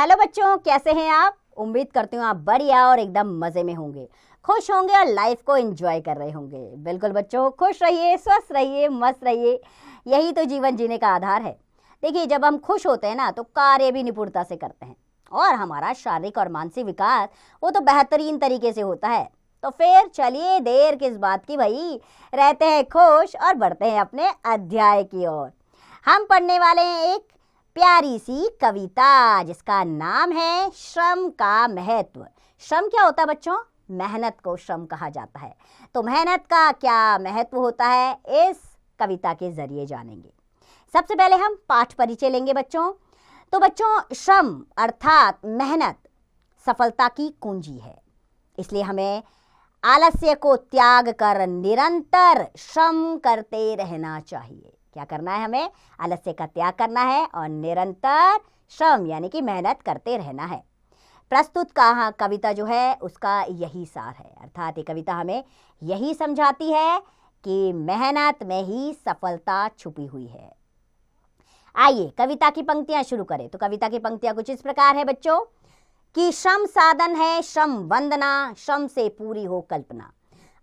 Hello बच्चों, कैसे हैं आप? उम्मीद करती हूँ आप बढ़िया और एकदम मज़े में होंगे, खुश होंगे और लाइफ को एंजॉय कर रहे होंगे। बिल्कुल बच्चों, खुश रहिए, स्वस्थ रहिए, मस्त रहिए। यही तो जीवन जीने का आधार है। देखिए, जब हम खुश होते हैं ना तो कार्य भी निपुणता से करते हैं और हमारा शारीरिक और मानसिक विकास वो तो बेहतरीन तरीके से होता है। तो फिर चलिए, देर किस बात की भाई, रहते हैं खुश और बढ़ते हैं अपने अध्याय की ओर। हम पढ़ने वाले हैं एक प्यारी सी कविता जिसका नाम है श्रम का महत्व। श्रम क्या होता है बच्चों? मेहनत को श्रम कहा जाता है। तो मेहनत का क्या महत्व होता है, इस कविता के जरिए जानेंगे। सबसे पहले हम पाठ परिचय लेंगे बच्चों। तो बच्चों, श्रम अर्थात मेहनत सफलता की कुंजी है। इसलिए हमें आलस्य को त्याग कर निरंतर श्रम करते रहना चाहिए। क्या करना है? हमें आलस्य का त्याग करना है और निरंतर श्रम यानी कि मेहनत करते रहना है। प्रस्तुत कविता जो है उसका यही सार है। अर्थात ये कविता हमें यही समझाती है कि मेहनत में ही सफलता छुपी हुई है। आइए कविता की पंक्तियां शुरू करें। तो कविता की पंक्तियां कुछ इस प्रकार है बच्चों कि श्रम साधन है, श्रम वंदना, श्रम से पूरी हो कल्पना।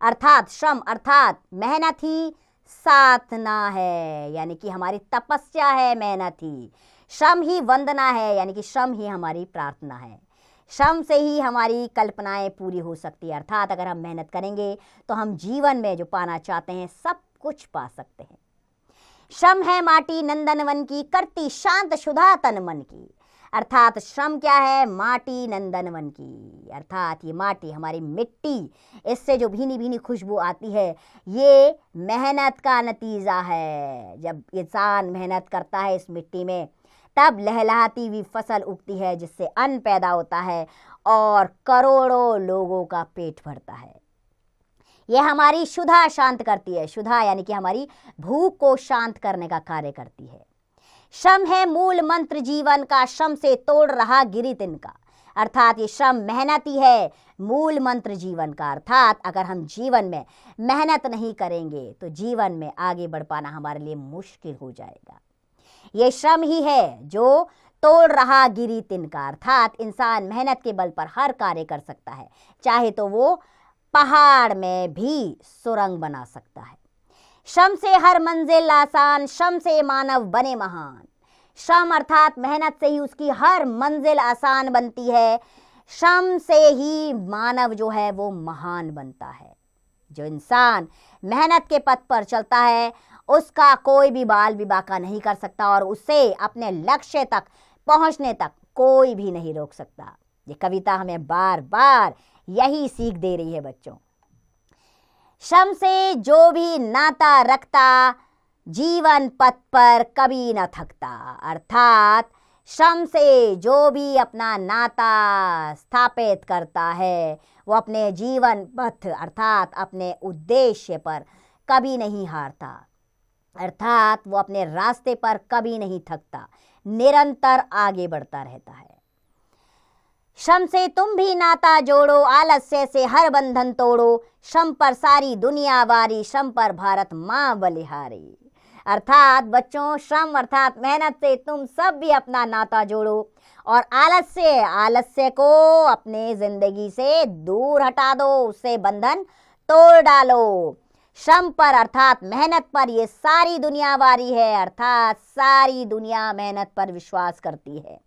अर्थात श्रम अर्थात मेहनत ही साधना है, यानी कि हमारी तपस्या है मेहनत ही। श्रम ही वंदना है, यानी कि श्रम ही हमारी प्रार्थना है। श्रम से ही हमारी कल्पनाएं पूरी हो सकती है। अर्थात अगर हम मेहनत करेंगे तो हम जीवन में जो पाना चाहते हैं सब कुछ पा सकते हैं। श्रम है माटी नंदन वन की, करती शांत शुदा तन मन की। अर्थात श्रम क्या है? माटी नंदन वन की। अर्थात ये माटी, हमारी मिट्टी, इससे जो भीनी भीनी खुशबू आती है ये मेहनत का नतीजा है। जब इंसान मेहनत करता है इस मिट्टी में तब लहलहाती हुई फसल उगती है जिससे अन्न पैदा होता है और करोड़ों लोगों का पेट भरता है। यह हमारी क्षुधा शांत करती है। क्षुधा यानी कि हमारी भूख को शांत करने का कार्य करती है। श्रम है मूल मंत्र जीवन का, श्रम से तोड़ रहा गिरी तिनका। अर्थात ये श्रम मेहनत ही है मूल मंत्र जीवन का। अर्थात अगर हम जीवन में मेहनत नहीं करेंगे तो जीवन में आगे बढ़ पाना हमारे लिए मुश्किल हो जाएगा। ये श्रम ही है जो तोड़ रहा गिरी तिनका। अर्थात इंसान मेहनत के बल पर हर कार्य कर सकता है, चाहे तो वो पहाड़ में भी सुरंग बना सकता है। श्रम से हर मंजिल आसान, श्रम से मानव बने महान। श्रम अर्थात मेहनत से ही उसकी हर मंजिल आसान बनती है। श्रम से ही मानव जो है वो महान बनता है। जो इंसान मेहनत के पथ पर चलता है उसका कोई भी बाल बिबाका नहीं कर सकता और उसे अपने लक्ष्य तक पहुंचने तक कोई भी नहीं रोक सकता। ये कविता हमें बार बार यही सीख दे रही है बच्चों। श्रम से जो भी नाता रखता जीवन पथ पर कभी न थकता। अर्थात श्रम से जो भी अपना नाता स्थापित करता है वो अपने जीवन पथ अर्थात अपने उद्देश्य पर कभी नहीं हारता। अर्थात वो अपने रास्ते पर कभी नहीं थकता, निरंतर आगे बढ़ता रहता है। श्रम से तुम भी नाता जोड़ो, आलस्य से हर बंधन तोड़ो। श्रम पर सारी दुनिया वारी, श्रम पर भारत माँ बलिहारी। अर्थात बच्चों, श्रम अर्थात मेहनत से तुम सब भी अपना नाता जोड़ो और आलस्य को अपने जिंदगी से दूर हटा दो, उससे बंधन तोड़ डालो। श्रम पर अर्थात मेहनत पर ये सारी दुनिया वारी है। अर्थात सारी दुनिया मेहनत पर विश्वास करती है।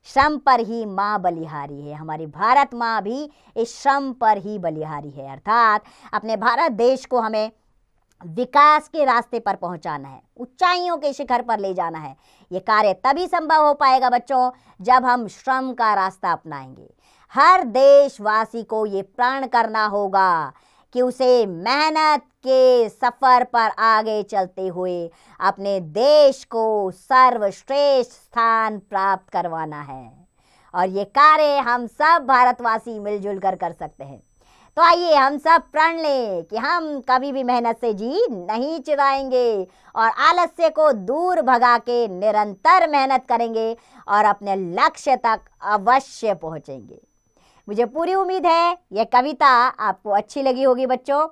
श्रम पर ही माँ बलिहारी है। हमारी भारत माँ भी इस श्रम पर ही बलिहारी है। अर्थात अपने भारत देश को हमें विकास के रास्ते पर पहुंचाना है, ऊंचाइयों के शिखर पर ले जाना है। ये कार्य तभी संभव हो पाएगा बच्चों जब हम श्रम का रास्ता अपनाएंगे। हर देशवासी को ये प्रण करना होगा कि उसे मेहनत के सफर पर आगे चलते हुए अपने देश को सर्वश्रेष्ठ स्थान प्राप्त करवाना है और ये कार्य हम सब भारतवासी मिलजुल कर सकते हैं। तो आइए हम सब प्रण लें कि हम कभी भी मेहनत से जी नहीं चुराएंगे और आलस्य को दूर भगा के निरंतर मेहनत करेंगे और अपने लक्ष्य तक अवश्य पहुंचेंगे। मुझे पूरी उम्मीद है यह कविता आपको अच्छी लगी होगी बच्चों।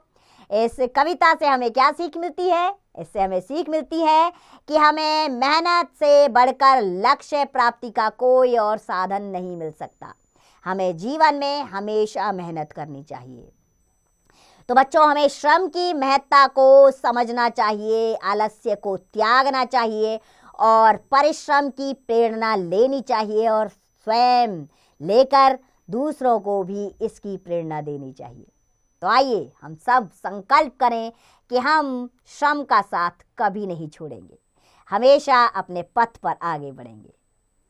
इस कविता से हमें क्या सीख मिलती है? इससे हमें सीख मिलती है कि हमें मेहनत से बढ़कर लक्ष्य प्राप्ति का कोई और साधन नहीं मिल सकता। हमें जीवन में हमेशा मेहनत करनी चाहिए। तो बच्चों, हमें श्रम की महत्ता को समझना चाहिए, आलस्य को त्यागना चाहिए और परिश्रम की प्रेरणा लेनी चाहिए और स्वयं लेकर दूसरों को भी इसकी प्रेरणा देनी चाहिए। तो आइए हम सब संकल्प करें कि हम श्रम का साथ कभी नहीं छोड़ेंगे, हमेशा अपने पथ पर आगे बढ़ेंगे।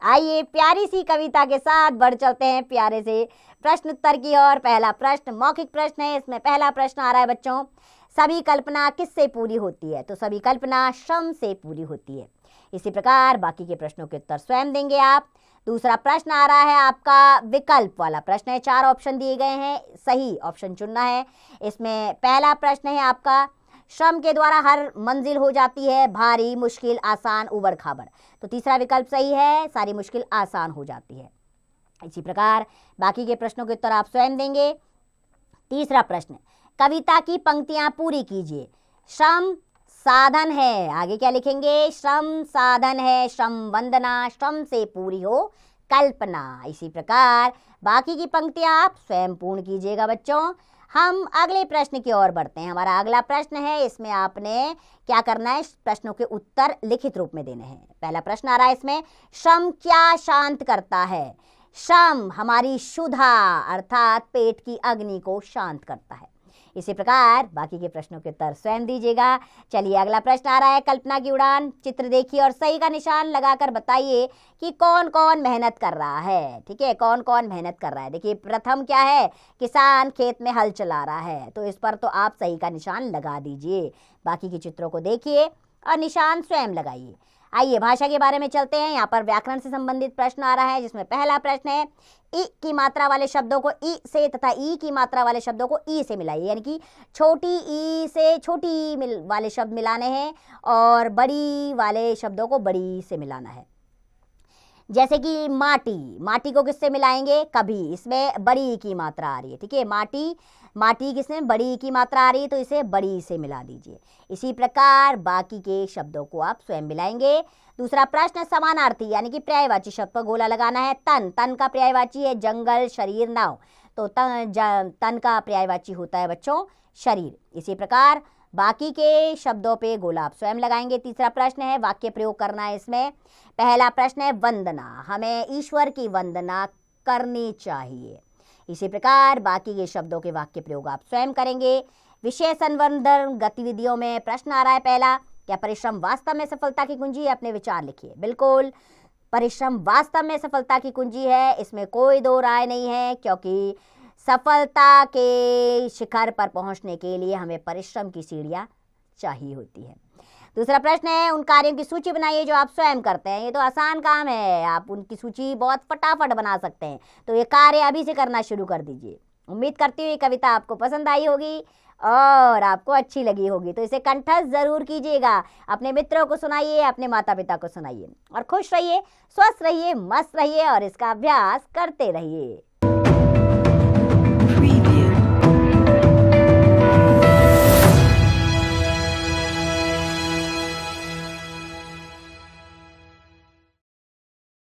आइए प्यारी सी कविता के साथ बढ़ चलते हैं प्यारे से प्रश्न उत्तर की ओर। पहला प्रश्न मौखिक प्रश्न है। इसमें पहला प्रश्न आ रहा है बच्चों, सभी कल्पना किससे पूरी होती है? तो सभी कल्पना श्रम से पूरी होती है। इसी प्रकार बाकी के प्रश्नों के उत्तर स्वयं देंगे आप। दूसरा प्रश्न आ रहा है आपका विकल्प वाला प्रश्न है। 4 ऑप्शन दिए गए हैं, सही ऑप्शन चुनना है। इसमें पहला प्रश्न है आपका, श्रम के द्वारा हर मंजिल हो जाती है भारी, मुश्किल, आसान, उबड़ खाबड़। तो तीसरा विकल्प सही है, सारी मुश्किल आसान हो जाती है। इसी प्रकार बाकी के प्रश्नों के उत्तर आप स्वयं देंगे। तीसरा प्रश्न, कविता की पंक्तियां पूरी कीजिए। श्रम साधन है, आगे क्या लिखेंगे? श्रम साधन है, श्रम वंदना, श्रम से पूरी हो कल्पना। इसी प्रकार बाकी की पंक्तियां आप स्वयं पूर्ण कीजिएगा बच्चों। हम अगले प्रश्न की ओर बढ़ते हैं। हमारा अगला प्रश्न है, इसमें आपने क्या करना है? प्रश्नों के उत्तर लिखित रूप में देने हैं। पहला प्रश्न आ रहा है इसमें, श्रम क्या शांत करता है? श्रम हमारी क्षुधा अर्थात पेट की अग्नि को शांत करता है। इसी प्रकार बाकी के प्रश्नों के उत्तर स्वयं दीजिएगा। चलिए अगला प्रश्न आ रहा है, कल्पना की उड़ान। चित्र देखिए और सही का निशान लगाकर बताइए कि कौन कौन मेहनत कर रहा है। ठीक है, कौन कौन मेहनत कर रहा है? देखिए प्रथम क्या है, किसान खेत में हल चला रहा है, तो इस पर तो आप सही का निशान लगा दीजिए। बाकी के चित्रों को देखिए और निशान स्वयं लगाइए। आइए भाषा के बारे में चलते हैं। यहाँ पर व्याकरण से संबंधित प्रश्न आ रहा है, जिसमें पहला प्रश्न है, ई की मात्रा वाले शब्दों को ई से तथा ई की मात्रा वाले शब्दों को ई से मिलाइए। यानी कि छोटी ई से छोटी वाले शब्द मिलाने हैं और बड़ी वाले शब्दों को बड़ी से मिलाना है। जैसे कि माटी, माटी को किससे मिलाएंगे? कभी, इसमें बड़ी की मात्रा आ रही है। ठीक है, माटी, माटी किसमें बड़ी की मात्रा आ रही है, तो इसे बड़ी से मिला दीजिए। इसी प्रकार बाकी के शब्दों को आप स्वयं मिलाएंगे। दूसरा प्रश्न, समानार्थी यानी कि पर्यायवाची शब्द पर गोला लगाना है। तन, तन का पर्यायवाची है जंगल, शरीर, नाव, तो तन का पर्यायवाची होता है बच्चों शरीर। इसी प्रकार बाकी के शब्दों पे गोला आप स्वयं लगाएंगे। तीसरा प्रश्न है, वाक्य प्रयोग करना है इसमें। पहला प्रश्न है, वंदना, हमें ईश्वर की वंदना करनी चाहिए। इसी प्रकार बाकी के शब्दों के वाक्य प्रयोग आप स्वयं करेंगे। विषय संवर्धन गतिविधियों में प्रश्न आ रहा है पहला, क्या परिश्रम वास्तव में सफलता की कुंजी है? अपने विचार लिखिए। बिल्कुल, परिश्रम वास्तव में सफलता की कुंजी है, इसमें कोई दो राय नहीं है, क्योंकि सफलता के शिखर पर पहुंचने के लिए हमें परिश्रम की सीढ़ियां चाहिए होती है। दूसरा प्रश्न है, उन कार्यों की सूची बनाइए जो आप स्वयं करते हैं। ये तो आसान काम है, आप उनकी सूची बहुत फटाफट बना सकते हैं। तो ये कार्य अभी से करना शुरू कर दीजिए। उम्मीद करती हूँ ये कविता आपको पसंद आई होगी और आपको अच्छी लगी होगी। तो इसे कंठस्थ जरूर कीजिएगा, अपने मित्रों को सुनाइए, अपने माता पिता को सुनाइए और खुश रहिए, स्वस्थ रहिए, मस्त रहिए और इसका अभ्यास करते रहिए।